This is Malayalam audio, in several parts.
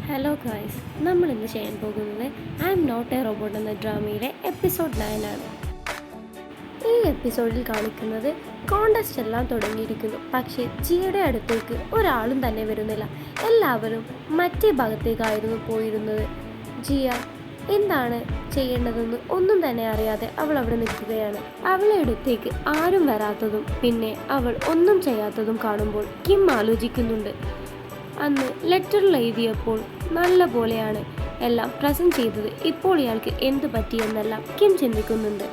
ഹലോ ഗായ്സ്, നമ്മൾ ഇന്ന് ചെയ്യാൻ പോകുന്നത് I am not a robot എന്ന ഡ്രാമയിലെ എപ്പിസോഡ് 9 ആണ്. ഈ എപ്പിസോഡിൽ കാണിക്കുന്നത് കോണ്ടസ്റ്റ് എല്ലാം തുടങ്ങിയിരിക്കുന്നു. പക്ഷേ ജിയുടെ അടുത്തേക്ക് ഒരാളും തന്നെ വരുന്നില്ല. എല്ലാവരും മറ്റേ ഭാഗത്തേക്കായിരുന്നു പോയിരുന്നത്. ജിയ എന്താണ് ചെയ്യേണ്ടതെന്ന് ഒന്നും തന്നെ അറിയാതെ അവൾ അവിടെ നിൽക്കുകയാണ്. അവളുടെ അടുത്തേക്ക് ആരും വരാത്തതും പിന്നെ അവൾ ഒന്നും ചെയ്യാത്തതും കാണുമ്പോൾ കിം ആലോചിക്കുന്നുണ്ട്. അന്ന് ലെറ്ററിൽ എഴുതിയപ്പോൾ നല്ല പോലെയാണ് എല്ലാം പ്രസൻറ്റ് ചെയ്തത്. ഇപ്പോൾ ഇയാൾക്ക് എന്തു പറ്റിയെന്നെല്ലാം കിം ചിന്തിക്കുന്നുണ്ട്.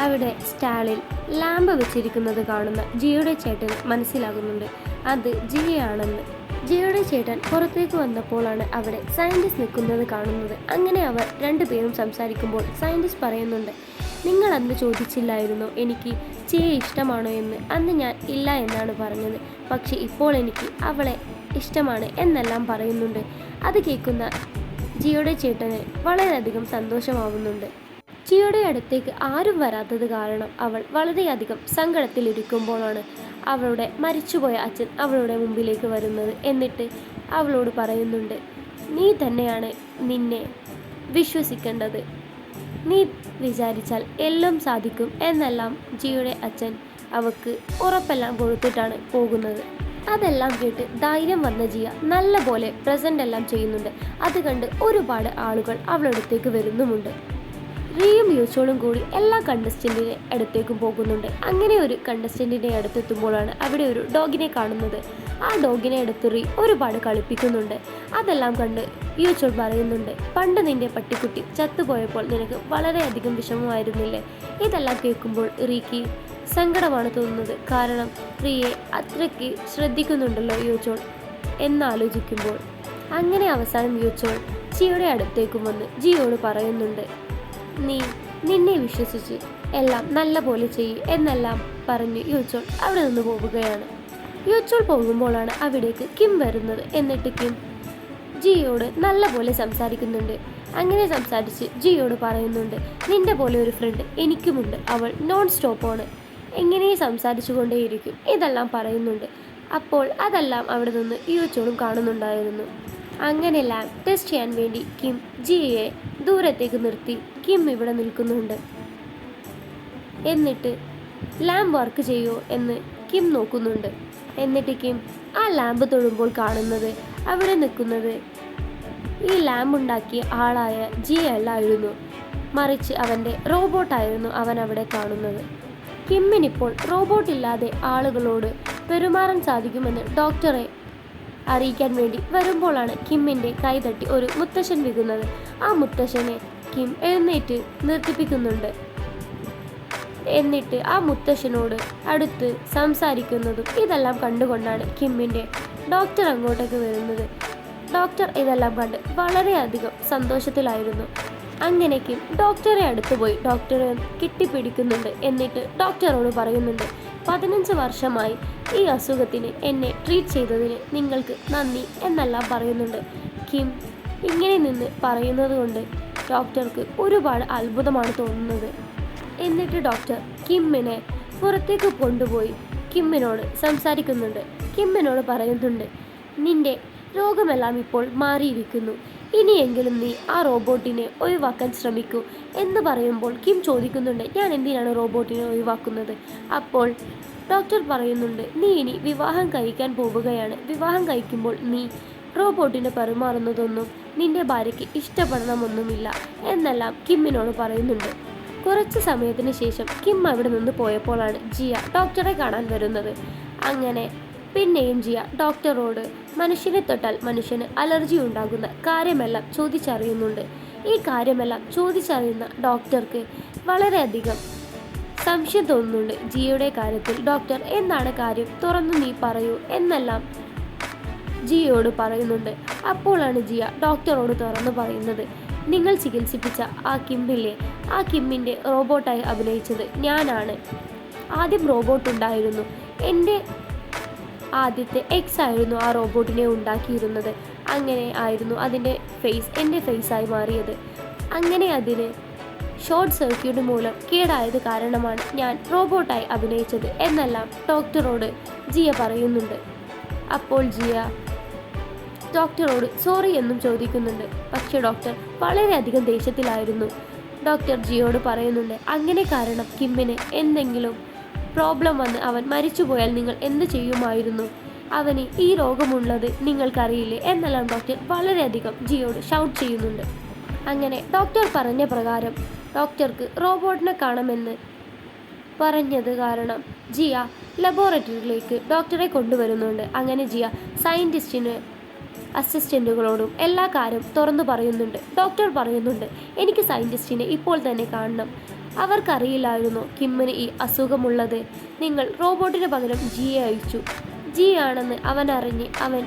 അവിടെ സ്റ്റാളിൽ ലാമ്പ് വെച്ചിരിക്കുന്നത് കാണുന്ന ജിയുടെ ചേട്ടൻ മനസ്സിലാകുന്നുണ്ട് അത് ജിയയാണെന്ന്. ജിയുടെ ചേട്ടൻ പുറത്തേക്ക് വന്നപ്പോഴാണ് അവിടെ സയൻറ്റിസ്റ്റ് നിൽക്കുന്നത് കാണുന്നത്. അങ്ങനെ അവർ രണ്ടുപേരും സംസാരിക്കുമ്പോൾ സയൻറ്റിസ്റ്റ് പറയുന്നുണ്ട്, നിങ്ങൾ അന്ന് ചോദിച്ചില്ലായിരുന്നോ എനിക്ക് ജിയെ ഇഷ്ടമാണോ എന്ന്? അന്ന് ഞാൻ ഇല്ല എന്നാണ് പറഞ്ഞത്. പക്ഷെ ഇപ്പോൾ എനിക്ക് അവളെ ഇഷ്ടമാണ് എന്നെല്ലാം പറയുന്നുണ്ട്. അത് കേൾക്കുന്ന ജിയുടെ ചേട്ടന് വളരെയധികം സന്തോഷമാവുന്നുണ്ട്. ജിയുടെ അടുത്തേക്ക് ആരും വരാത്തത് കാരണം അവൾ വളരെയധികം സങ്കടത്തിലിരിക്കുമ്പോഴാണ് അവളുടെ മരിച്ചുപോയ അച്ഛൻ അവളുടെ മുമ്പിലേക്ക് വരുന്നത്. എന്നിട്ട് അവളോട് പറയുന്നുണ്ട്, നീ തന്നെയാണ് നിന്നെ വിശ്വസിക്കേണ്ടത്, നീ വിചാരിച്ചാൽ എല്ലാം സാധിക്കും എന്നെല്ലാം ജിയുടെ അച്ഛൻ അവൾക്ക് ഉറപ്പെല്ലാം കൊടുത്തിട്ടാണ് പോകുന്നത്. അതെല്ലാം കേട്ട് ധൈര്യം വന്ന ജിയ നല്ല പോലെ പ്രസൻ്റ് എല്ലാം ചെയ്യുന്നുണ്ട്. അത് കണ്ട് ഒരുപാട് ആളുകൾ അവളുടെ അടുത്തേക്ക് വരുന്നുമുണ്ട്. റിയും യൂച്ചോളും കൂടി എല്ലാ കണ്ടസ്റ്റൻറ്റിൻ്റെ അടുത്തേക്കും പോകുന്നുണ്ട്. അങ്ങനെ ഒരു കണ്ടസ്റ്റൻറ്റിൻ്റെ അടുത്തെത്തുമ്പോഴാണ് അവിടെ ഒരു ഡോഗിനെ കാണുന്നത്. ആ ഡോഗിനെ എടുത്ത് റീ ഒരുപാട് കളിപ്പിക്കുന്നുണ്ട്. അതെല്ലാം കണ്ട് യൂച്ചോൾ പറയുന്നുണ്ട്, പണ്ട് നിൻ്റെ പട്ടിക്കുട്ടി ചത്തുപോയപ്പോൾ നിനക്ക് വളരെയധികം വിഷമമായിരുന്നില്ലേ? ഇതെല്ലാം കേൾക്കുമ്പോൾ റീക്ക് സങ്കടമാണ് തോന്നുന്നത്. കാരണം റിയെ അത്രയ്ക്ക് ശ്രദ്ധിക്കുന്നുണ്ടല്ലോ യൂച്ചോൾ എന്നാലോചിക്കുമ്പോൾ. അങ്ങനെ അവസാനം യൂച്ചോൾ ജിയുടെ അടുത്തേക്കും വന്ന് ജിയോട് പറയുന്നുണ്ട്, നിന്നെ വിശ്വസിച്ച് എല്ലാം നല്ല പോലെ ചെയ്യ് എന്നെല്ലാം പറഞ്ഞ് യൂച്ചോൾ അവിടെ നിന്ന് പോവുകയാണ്. യൂച്ചോൾ പോകുമ്പോഴാണ് അവിടേക്ക് കിം വരുന്നത്. എന്നിട്ട് കിം ജിയോട് നല്ല പോലെ സംസാരിക്കുന്നുണ്ട്. അങ്ങനെ സംസാരിച്ച് ജിയോട് പറയുന്നുണ്ട്, നിന്റെ പോലെ ഒരു ഫ്രണ്ട് എനിക്കുമുണ്ട്, അവൾ നോൺ സ്റ്റോപ്പാണ്, എങ്ങനെ സംസാരിച്ചു കൊണ്ടേയിരിക്കും ഇതെല്ലാം പറയുന്നുണ്ട്. അപ്പോൾ അതെല്ലാം അവിടെ നിന്ന് യൂച്ചോളും കാണുന്നുണ്ടായിരുന്നു. അങ്ങനെ ലാബ് ടെസ്റ്റ് ചെയ്യാൻ വേണ്ടി കിം ജിയെ ദൂരത്തേക്ക് നിർത്തി കിം ഇവിടെ നിൽക്കുന്നുണ്ട്. എന്നിട്ട് ലാമ്പ് വർക്ക് ചെയ്യുമോ എന്ന് കിം നോക്കുന്നുണ്ട്. എന്നിട്ട് കിം ആ ലാമ്പ് തൊടുമ്പോൾ കാണുന്നത് അവിടെ നിൽക്കുന്നത് ഈ ലാമ്പ് ഉണ്ടാക്കിയ ആളായ ജിയ അല്ലായിരുന്നു, മറിച്ച് അവൻ്റെ റോബോട്ടായിരുന്നു അവൻ അവിടെ കാണുന്നത്. കിമ്മിനിപ്പോൾ റോബോട്ട് ഇല്ലാതെ ആളുകളോട് പെരുമാറാൻ സാധിക്കുമെന്ന് ഡോക്ടറെ അറിയിക്കാൻ വേണ്ടി വരുമ്പോഴാണ് കിമ്മിൻ്റെ കൈതട്ടി ഒരു മുത്തശ്ശൻ വീകുന്നത്. ആ മുത്തശ്ശനെ കിം എഴുന്നേറ്റ് നിർത്തിപ്പിക്കുന്നുണ്ട്. എന്നിട്ട് ആ മുത്തശ്ശനോട് അടുത്ത് സംസാരിക്കുന്നതും ഇതെല്ലാം കണ്ടുകൊണ്ടാണ് കിമ്മിൻ്റെ ഡോക്ടർ അങ്ങോട്ടേക്ക് വരുന്നത്. ഡോക്ടർ ഇതെല്ലാം കണ്ട് വളരെയധികം സന്തോഷത്തിലായിരുന്നു. അങ്ങനെ കിം ഡോക്ടറെ അടുത്ത് പോയി ഡോക്ടറെ കെട്ടിപ്പിടിക്കുന്നുണ്ട്. എന്നിട്ട് ഡോക്ടറോട് പറയുന്നുണ്ട്, 15 വർഷമായി ഈ അസുഖത്തിന് എന്നെ ട്രീറ്റ് ചെയ്തതിന് നിങ്ങൾക്ക് നന്ദി എന്നെല്ലാം പറയുന്നുണ്ട്. കിം ഇങ്ങനെ നിന്ന് പറയുന്നത് കൊണ്ട് ഡോക്ടർക്ക് ഒരുപാട് അത്ഭുതമാണ് തോന്നുന്നത്. എന്നിട്ട് ഡോക്ടർ കിമ്മിനെ പുറത്തേക്ക് കൊണ്ടുപോയി കിമ്മിനോട് സംസാരിക്കുന്നുണ്ട്. കിമ്മിനോട് പറയുന്നുണ്ട്, നിന്റെ രോഗമെല്ലാം ഇപ്പോൾ മാറിയിരിക്കുന്നു, ഇനിയെങ്കിലും നീ ആ റോബോട്ടിനെ ഒഴിവാക്കാൻ ശ്രമിക്കൂ എന്ന് പറയുമ്പോൾ കിം ചോദിക്കുന്നുണ്ട്, ഞാൻ എന്തിനാണ് റോബോട്ടിനെ ഒഴിവാക്കുന്നത്? അപ്പോൾ ഡോക്ടർ പറയുന്നുണ്ട്, നീ ഇനി വിവാഹം കഴിക്കാൻ പോവുകയാണ്, വിവാഹം കഴിക്കുമ്പോൾ നീ റോബോട്ടിനെ പെരുമാറുന്നതൊന്നും നിന്റെ ഭാര്യയ്ക്ക് ഇഷ്ടപ്പെടണമെന്നുമില്ല എന്നെല്ലാം കിമ്മിനോട് പറയുന്നുണ്ട്. കുറച്ച് സമയത്തിന് ശേഷം കിം അവിടെ നിന്ന് പോയപ്പോഴാണ് ജിയ ഡോക്ടറെ കാണാൻ വരുന്നത്. അങ്ങനെ പിന്നെയും ജിയ ഡോക്ടറോട് മനുഷ്യനെ തൊട്ടാൽ മനുഷ്യന് അലർജി ഉണ്ടാകുന്ന കാര്യമെല്ലാം ചോദിച്ചറിയുന്നുണ്ട്. ഈ കാര്യമെല്ലാം ചോദിച്ചറിയുന്ന ഡോക്ടർക്ക് വളരെയധികം സംശയം തോന്നുന്നുണ്ട് ജിയയുടെ കാര്യത്തിൽ. ഡോക്ടർ എന്താണ് കാര്യം, തുറന്നു നീ പറയൂ എന്നെല്ലാം ജിയയോട് പറയുന്നുണ്ട്. അപ്പോഴാണ് ജിയ ഡോക്ടറോട് തുറന്നു പറയുന്നത്, നിങ്ങൾ ചികിത്സിപ്പിച്ച ആ കിമ്മില്ലേ, ആ കിമ്മിൻ്റെ റോബോട്ടായി അഭിനയിച്ചത് ഞാനാണ്. ആദ്യം റോബോട്ട് ഉണ്ടായിരുന്നു, എൻ്റെ ആദ്യത്തെ എക്സ് ആയിരുന്നു ആ റോബോട്ടിനെ ഉണ്ടാക്കിയിരുന്നത്. അങ്ങനെ ആയിരുന്നു അതിൻ്റെ ഫേസ് എൻ്റെ ഫേസായി മാറിയത്. അങ്ങനെ അതിന് ഷോർട്ട് സർക്യൂട്ട് മൂലം കേടായത് കാരണമാണ് ഞാൻ റോബോട്ടായി അഭിനയിച്ചത് എന്നെല്ലാം ഡോക്ടറോട് ജിയ പറയുന്നുണ്ട്. അപ്പോൾ ജിയ ഡോക്ടറോട് സോറി എന്നും ചോദിക്കുന്നുണ്ട്. പക്ഷേ ഡോക്ടർ വളരെയധികം ദേഷ്യത്തിലായിരുന്നു. ഡോക്ടർ ജിയോട് പറയുന്നുണ്ട്, അങ്ങനെ കാരണം കിമ്മിന് എന്തെങ്കിലും പ്രോബ്ലം വന്ന് അവൻ മരിച്ചുപോയാൽ നിങ്ങൾ എന്ത് ചെയ്യുമായിരുന്നു? അവന് ഈ രോഗമുള്ളത് നിങ്ങൾക്കറിയില്ലേ എന്നെല്ലാം ഡോക്ടർ വളരെയധികം ജിയോട് ഷൗട്ട് ചെയ്യുന്നുണ്ട്. അങ്ങനെ ഡോക്ടർ പറഞ്ഞ പ്രകാരം ഡോക്ടർക്ക് റോബോട്ടിനെ കാണുമെന്ന് പറഞ്ഞത് കാരണം ജിയ ലബോറട്ടറിയിലേക്ക് ഡോക്ടറെ കൊണ്ടുവരുന്നുണ്ട്. അങ്ങനെ ജിയ സയൻറ്റിസ്റ്റിന് അസിസ്റ്റൻറ്റുകളോടും എല്ലാ കാര്യം തുറന്നു പറയുന്നുണ്ട്. ഡോക്ടർ പറയുന്നുണ്ട്, എനിക്ക് സയൻറ്റിസ്റ്റിനെ ഇപ്പോൾ തന്നെ കാണണം. അവർക്കറിയില്ലായിരുന്നു കിമ്മിന് ഈ അസുഖമുള്ളത്. നിങ്ങൾ റോബോട്ടിന് പകരം ജിയെ അയച്ചു. ജിയാണെന്ന് അവനറിഞ്ഞ് അവൻ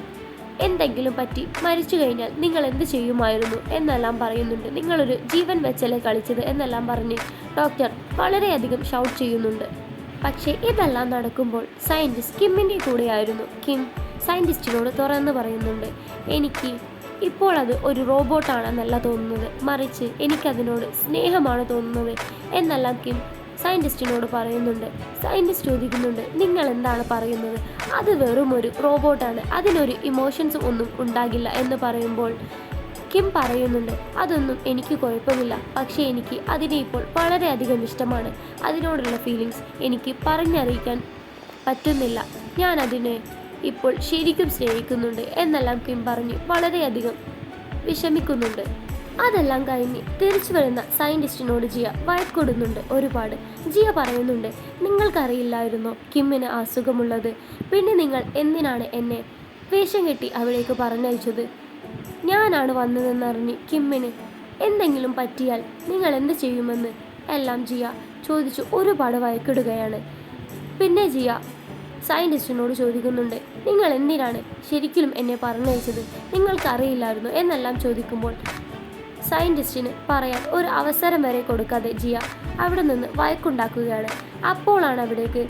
എന്തെങ്കിലും പറ്റി മരിച്ചു കഴിഞ്ഞാൽ നിങ്ങൾ എന്ത് ചെയ്യുമായിരുന്നു എന്നെല്ലാം പറയുന്നുണ്ട്. നിങ്ങളൊരു ജീവൻ വെച്ചല്ലേ കളിച്ചത് എന്നെല്ലാം പറഞ്ഞ് ഡോക്ടർ വളരെയധികം ഷൗട്ട് ചെയ്യുന്നുണ്ട്. പക്ഷേ ഇതെല്ലാം നടക്കുമ്പോൾ സയൻറ്റിസ്റ്റ് കിമ്മിൻ്റെ കൂടെയായിരുന്നു. കിം സയൻറ്റിസ്റ്റിനോട് തുറന്ന് പറയുന്നുണ്ട്, എനിക്ക് ഇപ്പോൾ അത് ഒരു റോബോട്ടാണെന്നല്ല തോന്നുന്നത്, മറിച്ച് എനിക്കതിനോട് സ്നേഹമാണ് തോന്നുന്നത് എന്നെല്ലാം കിം സയൻറ്റിസ്റ്റിനോട് പറയുന്നുണ്ട്. സയൻറ്റിസ്റ്റ് ചോദിക്കുന്നുണ്ട്, നിങ്ങൾ എന്താണ് പറയുന്നത്? അത് വെറും ഒരു റോബോട്ടാണ്, അതിനൊരു ഇമോഷൻസ് ഒന്നും ഉണ്ടാകില്ല എന്ന് പറയുമ്പോൾ കിം പറയുന്നുണ്ട്, അതൊന്നും എനിക്ക് കുഴപ്പമില്ല, പക്ഷേ എനിക്ക് അതിനെ ഇപ്പോൾ വളരെയധികം ഇഷ്ടമാണ്. അതിനോടുള്ള ഫീലിങ്സ് എനിക്ക് പറഞ്ഞറിയിക്കാൻ പറ്റുന്നില്ല. ഞാൻ അതിനെ ഇപ്പോൾ ശരിക്കും സ്നേഹിക്കുന്നുണ്ട് എന്നെല്ലാം കിം പറഞ്ഞ് വളരെയധികം വിഷമിക്കുന്നുണ്ട്. അതെല്ലാം കഴിഞ്ഞ് തിരിച്ചു വരുന്ന സയൻറ്റിസ്റ്റിനോട് ജിയ വഴക്കൊടുന്നുണ്ട് ഒരുപാട്. ജിയ പറയുന്നുണ്ട്, നിങ്ങൾക്കറിയില്ലായിരുന്നോ കിമ്മിന് അസുഖമുള്ളത്? പിന്നെ നിങ്ങൾ എന്തിനാണ് എന്നെ വേഷം കെട്ടി അവിടേക്ക് പറഞ്ഞയച്ചത്? ഞാനാണ് വന്നതെന്നറിഞ്ഞ് കിമ്മിന് എന്തെങ്കിലും പറ്റിയാൽ നിങ്ങൾ എന്ത് ചെയ്യുമെന്ന് എല്ലാം ജിയ ചോദിച്ചു ഒരുപാട് വഴക്കിടുകയാണ്. പിന്നെ ജിയ സയൻറ്റിസ്റ്റിനോട് ചോദിക്കുന്നുണ്ട്, നിങ്ങൾ എന്തിനാണ് ശരിക്കും എന്നെ പറഞ്ഞയച്ചത്? നിങ്ങൾക്കറിയില്ലായിരുന്നു എന്നെല്ലാം ചോദിക്കുമ്പോൾ സയൻറ്റിസ്റ്റിന് പറയാൻ ഒരു അവസരം വരെ കൊടുക്കാതെ ജിയ അവിടെ നിന്ന് വഴക്കുണ്ടാക്കുകയാണ്. അപ്പോഴാണ് അവിടേക്ക്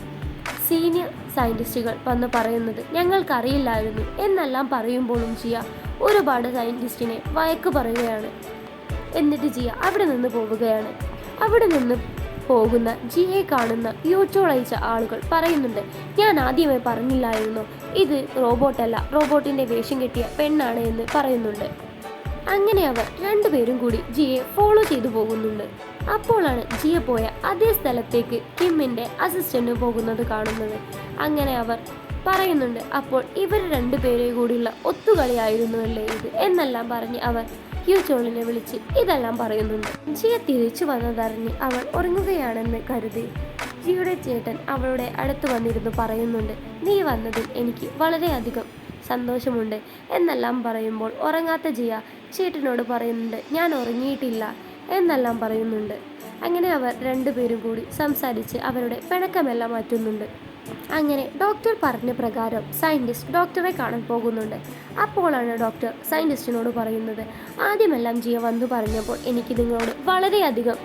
സീനിയർ സയൻറ്റിസ്റ്റുകൾ വന്ന് പറയുന്നത്, ഞങ്ങൾക്കറിയില്ലായിരുന്നു എന്നെല്ലാം പറയുമ്പോഴും ജിയ ഒരുപാട് സയൻറ്റിസ്റ്റിനെ വഴക്ക് പറയുകയാണ്. എന്നിട്ട് ജിയ അവിടെ നിന്ന് പോവുകയാണ്. അവിടെ നിന്ന് പോകുന്ന ജിയെ കാണുന്ന യൂട്യൂബ് അയച്ച ആളുകൾ പറയുന്നുണ്ട്, ഞാൻ ആദ്യമേ പറഞ്ഞില്ലായിരുന്നു ഇത് റോബോട്ടല്ല, റോബോട്ടിൻ്റെ വേഷം കെട്ടിയ പെണ്ണാണ് എന്ന് പറയുന്നുണ്ട്. അങ്ങനെ അവർ രണ്ടുപേരും കൂടി ജിയെ ഫോളോ ചെയ്തു പോകുന്നുണ്ട്. അപ്പോഴാണ് ജിയ പോയ അതേ സ്ഥലത്തേക്ക് കിമ്മിൻ്റെ അസിസ്റ്റന്റ് പോകുന്നത് കാണുന്നത്. അങ്ങനെ അവർ പറയുന്നുണ്ട്, അപ്പോൾ ഇവർ രണ്ടുപേരെ കൂടിയുള്ള ഒത്തുകളിയായിരുന്നു അല്ലേ ഇത് എന്നെല്ലാം പറഞ്ഞ് അവർ യൂചോളിനെ വിളിച്ച് ഇതെല്ലാം പറയുന്നുണ്ട്. ജിയ തിരിച്ചു വന്നതറിഞ്ഞ് അവൾ ഉറങ്ങുകയാണെന്ന് കരുതി ജിയുടെ ചേട്ടൻ അവളുടെ അടുത്ത് വന്നിരുന്നു പറയുന്നുണ്ട്, നീ വന്നതിൽ എനിക്ക് വളരെയധികം സന്തോഷമുണ്ട് എന്നെല്ലാം പറയുമ്പോൾ ഉറങ്ങാത്ത ജിയ ചേട്ടനോട് പറയുന്നുണ്ട്, ഞാൻ ഉറങ്ങിയിട്ടില്ല എന്നെല്ലാം പറയുന്നുണ്ട്. അങ്ങനെ അവർ രണ്ടുപേരും കൂടി സംസാരിച്ച് അവരുടെ പിണക്കമെല്ലാം മാറ്റുന്നുണ്ട്. അങ്ങനെ ഡോക്ടർ പറഞ്ഞ പ്രകാരം സയൻറ്റിസ്റ്റ് ഡോക്ടറെ കാണാൻ പോകുന്നുണ്ട്. അപ്പോഴാണ് ഡോക്ടർ സയൻറ്റിസ്റ്റിനോട് പറയുന്നത്, ആദ്യമെല്ലാം ജിയ വന്നു പറഞ്ഞപ്പോൾ എനിക്ക് നിങ്ങളോട് വളരെയധികം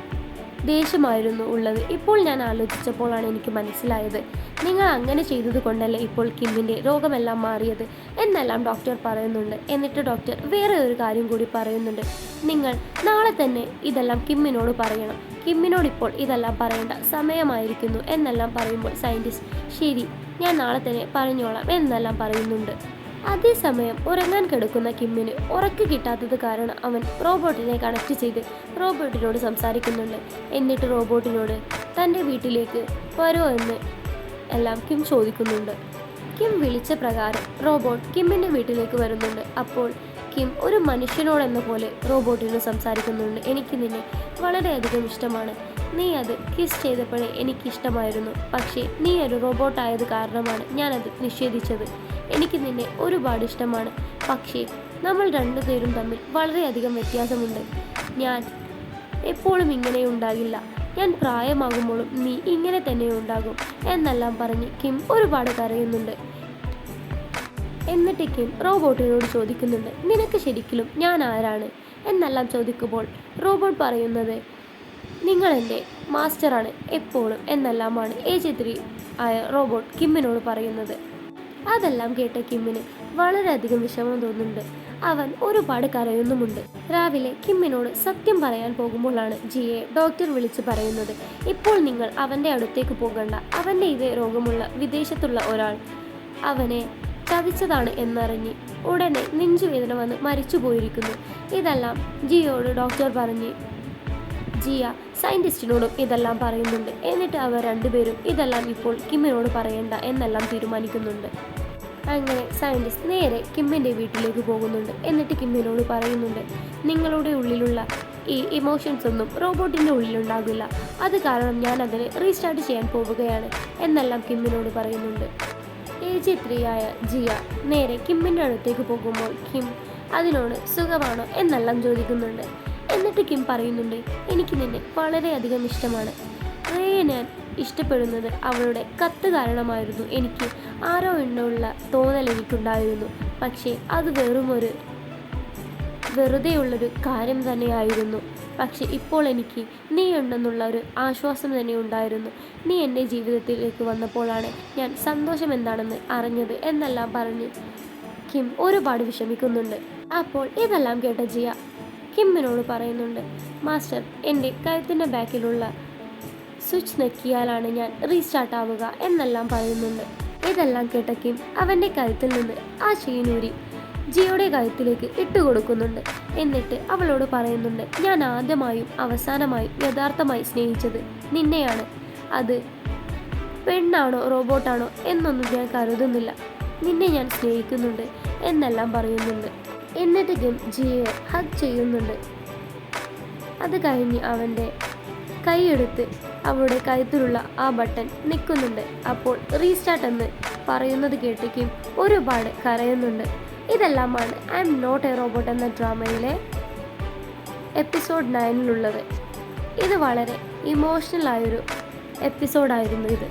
ദേഷ്യമായിരുന്നു ഉള്ളത്. ഇപ്പോൾ ഞാൻ ആലോചിച്ചപ്പോഴാണ് എനിക്ക് മനസ്സിലായത്, നിങ്ങൾ അങ്ങനെ ചെയ്തത് കൊണ്ടല്ലേ ഇപ്പോൾ കിമ്മിൻ്റെ രോഗമെല്ലാം മാറിയത് എന്നെല്ലാം ഡോക്ടർ പറയുന്നുണ്ട്. എന്നിട്ട് ഡോക്ടർ വേറെ ഒരു കാര്യം കൂടി പറയുന്നുണ്ട്, നിങ്ങൾ നാളെ തന്നെ ഇതെല്ലാം കിമ്മിനോട് പറയണം, കിമ്മിനോടിപ്പോൾ ഇതെല്ലാം പറയേണ്ട സമയമായിരിക്കുന്നു എന്നെല്ലാം പറയുമ്പോൾ സയൻറ്റിസ്റ്റ് ശരി, ഞാൻ നാളെ തന്നെ പറഞ്ഞോളാം എന്നെല്ലാം പറയുന്നുണ്ട്. അതേസമയം ഉറങ്ങാൻ കിടക്കുന്ന കിമ്മിന് ഉറക്ക് കിട്ടാത്തത് കാരണം അവൻ റോബോട്ടിനെ കണക്ട് ചെയ്ത് റോബോട്ടിനോട് സംസാരിക്കുന്നുണ്ട്. എന്നിട്ട് റോബോട്ടിനോട് തൻ്റെ വീട്ടിലേക്ക് വരുമോ എന്ന് എല്ലാം കിം ചോദിക്കുന്നുണ്ട്. കിം വിളിച്ച പ്രകാരം റോബോട്ട് കിമ്മിൻ്റെ വീട്ടിലേക്ക് വരുന്നുണ്ട്. അപ്പോൾ കിം ഒരു മനുഷ്യനോടെന്ന പോലെ റോബോട്ടിനോട് സംസാരിക്കുന്നുണ്ട്, എനിക്ക് നിന്നെ വളരെയധികം ഇഷ്ടമാണ്, നീ അത് കിസ് ചെയ്തപ്പോഴേ എനിക്കിഷ്ടമായിരുന്നു, പക്ഷേ നീ ഒരു റോബോട്ടായത് കാരണമാണ് ഞാനത് നിഷേധിച്ചത്. എനിക്ക് നിന്നെ ഒരുപാട് ഇഷ്ടമാണ്, പക്ഷേ നമ്മൾ രണ്ടുപേരും തമ്മിൽ വളരെയധികം വ്യത്യാസമുണ്ട്. ഞാൻ എപ്പോഴും ഇങ്ങനെ ഉണ്ടാകില്ല, ഞാൻ പ്രായമാകുമ്പോഴും നീ ഇങ്ങനെ തന്നെ ഉണ്ടാകും എന്നെല്ലാം പറഞ്ഞ് കിം ഒരുപാട് കരയുന്നുണ്ട്. എന്നിട്ട് കിം റോബോട്ടിനോട് ചോദിക്കുന്നുണ്ട്, നിനക്ക് ശരിക്കും ഞാൻ ആരാണ് എന്നെല്ലാം ചോദിക്കുമ്പോൾ റോബോട്ട് പറയുന്നത്, നിങ്ങൾ എൻ്റെ മാസ്റ്ററാണ് എപ്പോഴും എന്നെല്ലാമാണ് ഏജ് 3 ആയ റോബോട്ട് കിമ്മിനോട് പറയുന്നത്. അതെല്ലാം കേട്ട കിമ്മിന് വളരെയധികം വിഷമം തോന്നുന്നുണ്ട്. അവൻ ഒരുപാട് കരയുന്നുമുണ്ട്. രാവിലെ കിമ്മിനോട് സത്യം പറയാൻ പോകുമ്പോഴാണ് ജിയെ ഡോക്ടർ വിളിച്ച് പറയുന്നത്, ഇപ്പോൾ നിങ്ങൾ അവൻ്റെ അടുത്തേക്ക് പോകണ്ട, അവൻ്റെ ഇതേ രോഗമുള്ള വിദേശത്തുള്ള ഒരാൾ അവനെ ചതിച്ചതാണ് എന്നറിഞ്ഞ് ഉടനെ നെഞ്ചുവേദന വന്ന് മരിച്ചു പോയിരിക്കുന്നു. ഇതെല്ലാം ജിയോട് ഡോക്ടർ പറഞ്ഞ് ജിയ സയൻറ്റിസ്റ്റിനോടും ഇതെല്ലാം പറയുന്നുണ്ട്. എന്നിട്ട് അവർ രണ്ടുപേരും ഇതെല്ലാം ഇപ്പോൾ കിമ്മിനോട് പറയണ്ട എന്നെല്ലാം തീരുമാനിക്കുന്നുണ്ട്. അങ്ങനെ സയൻറ്റിസ്റ്റ് നേരെ കിമ്മിൻ്റെ വീട്ടിലേക്ക് പോകുന്നുണ്ട്. എന്നിട്ട് കിമ്മിനോട് പറയുന്നുണ്ട്, നിങ്ങളുടെ ഉള്ളിലുള്ള ഈ ഇമോഷൻസ് ഒന്നും റോബോട്ടിൻ്റെ ഉള്ളിലുണ്ടാകില്ല, അത് കാരണം ഞാൻ അതിനെ റീസ്റ്റാർട്ട് ചെയ്യാൻ പോവുകയാണ് എന്നെല്ലാം കിമ്മിനോട് പറയുന്നുണ്ട്. ഏജ് 3 ആയ ജിയ നേരെ കിമ്മിൻ്റെ അടുത്തേക്ക് പോകുമ്പോൾ കിം അതിനോട് സുഖമാണോ എന്നെല്ലാം ചോദിക്കുന്നുണ്ട്. എന്നിട്ട് കിം പറയുന്നുണ്ട്, എനിക്ക് നിന്നെ വളരെയധികം ഇഷ്ടമാണ്. റേയെ ഞാൻ ഇഷ്ടപ്പെടുന്നത് അവളുടെ കത്ത് കാരണമായിരുന്നു. എനിക്ക് ആരോ എന്നുള്ള തോന്നൽ എനിക്കുണ്ടായിരുന്നു. പക്ഷേ അത് വെറുതെയുള്ളൊരു കാര്യം തന്നെയായിരുന്നു. പക്ഷെ ഇപ്പോൾ എനിക്ക് നീ ഉണ്ടെന്നുള്ള ഒരു ആശ്വാസം തന്നെ ഉണ്ടായിരുന്നു. നീ എൻ്റെ ജീവിതത്തിലേക്ക് വന്നപ്പോഴാണ് ഞാൻ സന്തോഷം എന്താണെന്ന് അറിഞ്ഞത് എന്നെല്ലാം പറഞ്ഞ് കിം ഒരുപാട് വിഷമിക്കുന്നുണ്ട്. അപ്പോൾ ഇതെല്ലാം കേട്ട ജിയ കിമ്മിനോട് പറയുന്നുണ്ട്, മാസ്റ്റർ, എൻ്റെ കഴുത്തിൻ്റെ ബാക്കിലുള്ള സ്വിച്ച് നെക്കിയാലാണ് ഞാൻ റീസ്റ്റാർട്ട് ആവുക എന്നെല്ലാം പറയുന്നുണ്ട്. ഇതെല്ലാം കേട്ട കിം അവൻ്റെ കഴുത്തിൽ നിന്ന് ആ ചെയിനൂരി ജിയോയുടെ കഴുത്തിലേക്ക് ഇട്ടുകൊടുക്കുന്നുണ്ട്. എന്നിട്ട് അവളോട് പറയുന്നുണ്ട്, ഞാൻ ആദ്യമായും അവസാനമായും യഥാർത്ഥമായി സ്നേഹിച്ചത് നിന്നെയാണ്. അത് പെണ്ണാണോ റോബോട്ടാണോ എന്നൊന്നും ഞാൻ കരുതുന്നില്ല. നിന്നെ ഞാൻ സ്നേഹിക്കുന്നുണ്ട് എന്നെല്ലാം പറയുന്നുണ്ട്. എന്നിട്ട് കിം ജിയെ ഹഗ് ചെയ്യുന്നുണ്ട്. അത് കഴിഞ്ഞ് അവൻ്റെ കൈയെടുത്ത് അവളുടെ കഴുത്തിലുള്ള ആ ബട്ടൺ നിൽക്കുന്നുണ്ട്. അപ്പോൾ റീസ്റ്റാർട്ട് എന്ന് പറയുന്നത് കേട്ട് കിം ഒരുപാട് കരയുന്നുണ്ട്. ഇതെല്ലാമാണ് I am not a robot എന്ന ഡ്രാമയിലെ എപ്പിസോഡ് 9 ഇത് വളരെ ഇമോഷണൽ ആയൊരു എപ്പിസോഡായിരുന്നു ഇത്.